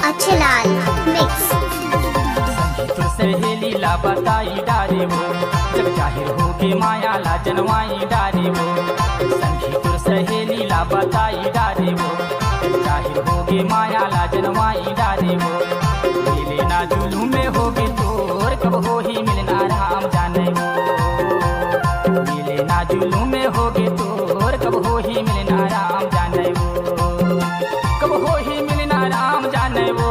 अच्छे लाल मिक्स। संगीत सहेली ला बताई डारे वो, जब जाहिर होगे माया ला जनवाई डारे वो। संगीत सहेली ला बताई डारे वो, जब जाहिर होगे माया ला जनवाई डारे वो। मिले ना जुलूम में होगे तोर, कब हो ही मिलना राम जाने वो। मिले ना जुलूम में होगे तोर, कब हो ही मिलना राम जाने वो। कब हो ही मिलना राम जाने वो,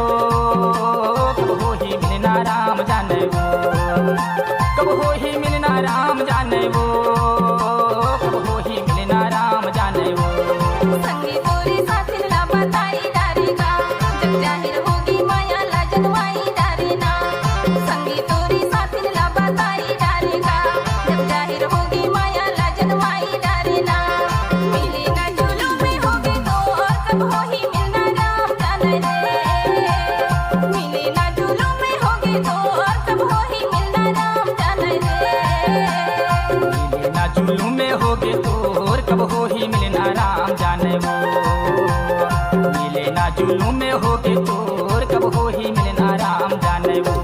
कब हो ही मिलना राम जाने वो। कब हो ही मिलना राम जाने वो, कब हो ही मिलना राम जाने वो। संगी तोरे साथिन ला बताई डारेगा, जब जाहिर होगी माया ला जनवाई डारेना। संगी तोरे साथिन ला बताई डारेगा, जब जाहिर होगी माया ला जनवाई डारेना। मिले ना जुलूम में होगे तो कब हो ही मिलना राम जाने रे। मिले ना जुलूम में होगे तो कब हो ही मिलना राम जाने रे। मिले ना जुलूम में होगे तोर, कब हो ही मिलना राम जाने वो। मिले ना जुलूम में होगे तोर, कब हो ही मिलना राम जाने वो।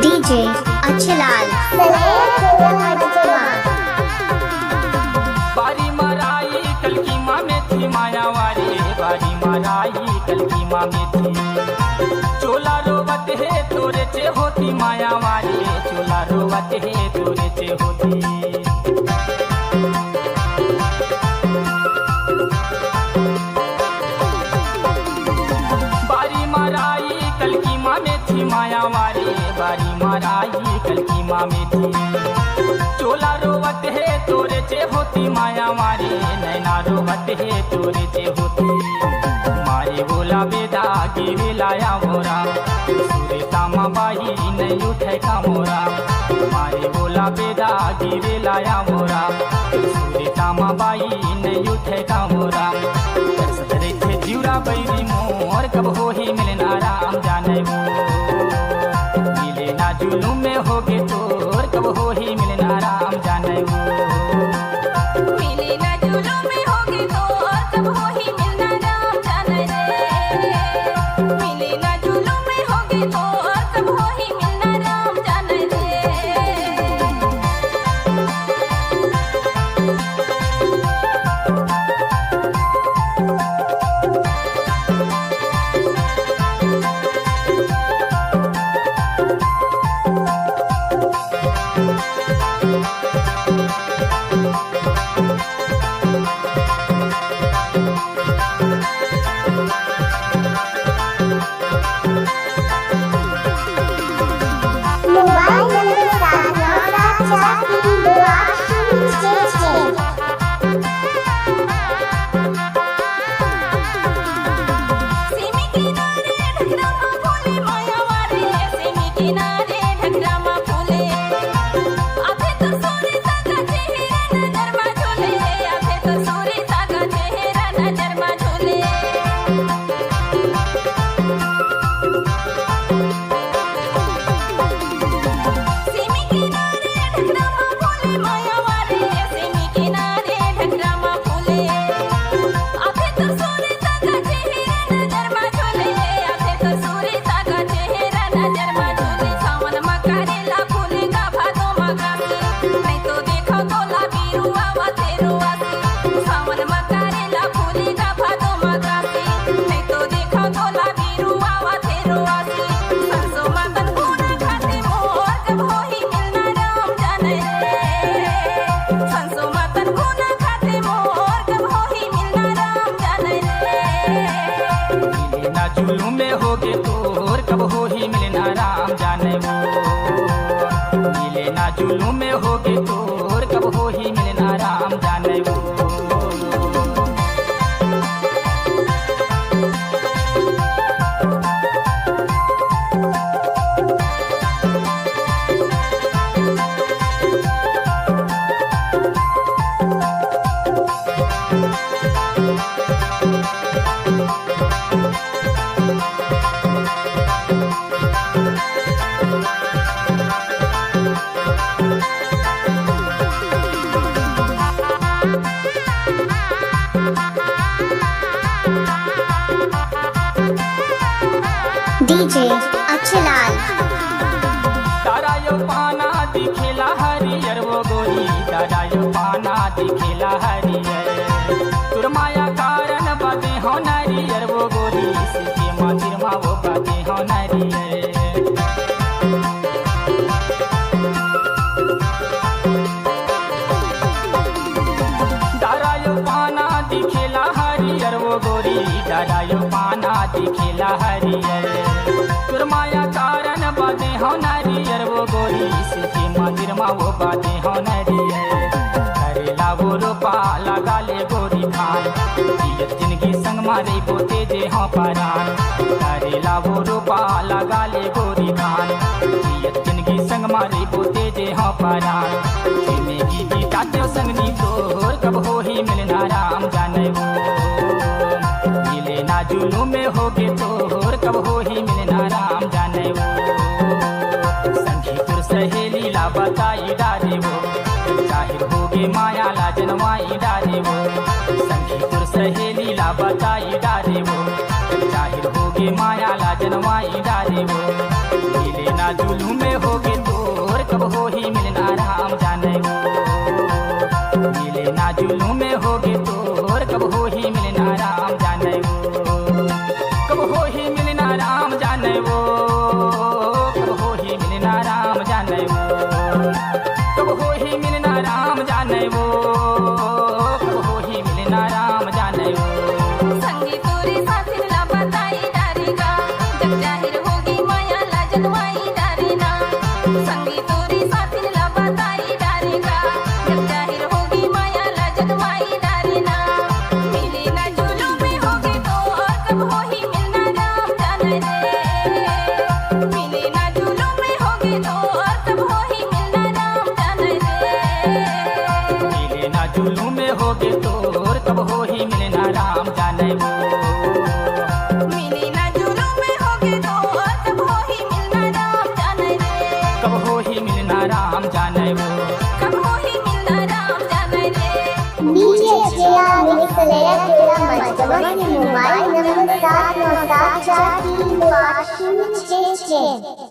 डीजे अच्छे लाल। बारी मराई कल की माँ में थी माया वाली, बारी मराई कल की माँ में थी। चोला रोवत है तोरे चे होती माया वाली, चोला रोवत है तोरे चे होती। बारी मराई कल की माँ में थी माया वाली, बारी मराई कल की माँ में थी। चोला रोवत है तोरे चे होती माया मारी, नैना रोवत है तोरे चे होती। मारे बोला बेदा गिरे लाया मोरा, सूरे तामा बाई नहीं उठे का मोरा। मारे बोला बेदा गिरे लाया मोरा, सूरे तामा बाई नहीं उठे का मोरा। सतरे थे जीवरा बैरी मोर, कब हो ही मिलना राम जाने वो। मिले ना जुलूम में होगे तोर, कब हो ही मिलना राम जाने वो। मिले ना जुलूम में होगे तो कब हो ही मिलना राम जाने रे। मिले ना जुलूम में होगे तो कब हो ही मिलना राम जाने रे। सेमी किनारे ढगरामा फूले माया वारे, सेमी किनारे ढगरामा फूले। आधे तो सोरे सागा चेहरा नजर मा झोले, आधे तो सोरे सागा चेहरा नजर मा झोले। सेमी किनारे ढगरामा फूले माया वारे, सेमी किनारे ढगरामा फूले। आधे तो सोरे सागा चेहरा नजर मा झोले, आधे तो सोरे सागा चेहरा नजर मा झोले। सावन मा करेला फूलेगा भादो मा गासी, नहीं तो देखो तोला बिरुआ वा तेरो आसी। सावन मा करेला फूलेगा भादो मा गासी, नहीं तो देखो तोला बिरुआ वा तेरो आसी। सरसों मा तन गुना खाते मोर, कब हो ही मिलना राम जाने रे। सरसों मा तन गुना खाते मोर, कब हो ही मिलना राम जाने रे। मिले ना जुलूम में होगे तोर, कब हो ही मिलना राम जाने वो। मिले ना जुलूम में होगे तोर, कब हो ही मिलना राम जाने वो। DJ Achalal. तारायो पाना दिखेला हरियर वो गोरी, तारायो पाना दिखेला हरियर। तुर माया कारण बाते हो नारियर वो गोरी, सीके मंदिर मा वो बाते हो नारियर। तारायो पाना दिखेला हरियर वो गोरी, तारायो पाना दिखेला हरियर। तुर माया कारण बाते हो नारियर वो गोरी, सीके मंदिर मा वो बाते हो नारियर। करेला वो रोपा लगा ले गोरी खान, जियत जिंदगी संग मारे पोते जे हो परान। करेला वो रोपा लगा ले गोरी खान, जियत जिंदगी संग मारे पोते जे हो परान। जिंदगी बीताते संगनी तोर कब हो ही मिलना राम जाने वो, मिले ना जुलूम में होगे तोर कब हो ही मिलना राम जाने वो। संगी तुर सहेली ला बताई डारे वो, जाहिर होगे माया ला जनवाई डारे वो। संगी तुर सहेली ला बताई डारे वो, जाहिर होगे माया ला जनवाई डारे वो। मिले ना जुलूम में होगे तोर कब हो ही मिलना राम जाने वो, मिले ना जुलूम में होगे तोर कब हो ही मिलना राम जाने वो। कब हो ही मिलना राम जाने वो, कब हो ही मिलना राम जाने वो, कब हो ही मिलना राम जाने वो, कब हो ही मिलना राम जाने वो। संगी तोरे साथी ला बताई डारे का, जब जाहिर होगी माया ला जनवाई डारे ना। संगी तोरे साथी ला बताई डारे का, जब जाहिर होगी माया ला जनवाई डारे ना। मिले ना जुलूम में होगे तो और कब हो ही मिलना राम जाने रे। मिले ना जुलूम में होगे तो और कब हो ही मिलना राम जाने रे। मिले ना जुलूम में होगे तोर कब हो ही मिलना राम जाने वो, मिले ना जुलूम में होगे तो और कब हो ही मिलना राम जाने रे। कब हो ही मिलना राम जाने वो। कब हो ही मिलना राम जाने रे। DJ Achalal mix layer तेरा मजबूत मोबाइल नंबर 7974350666।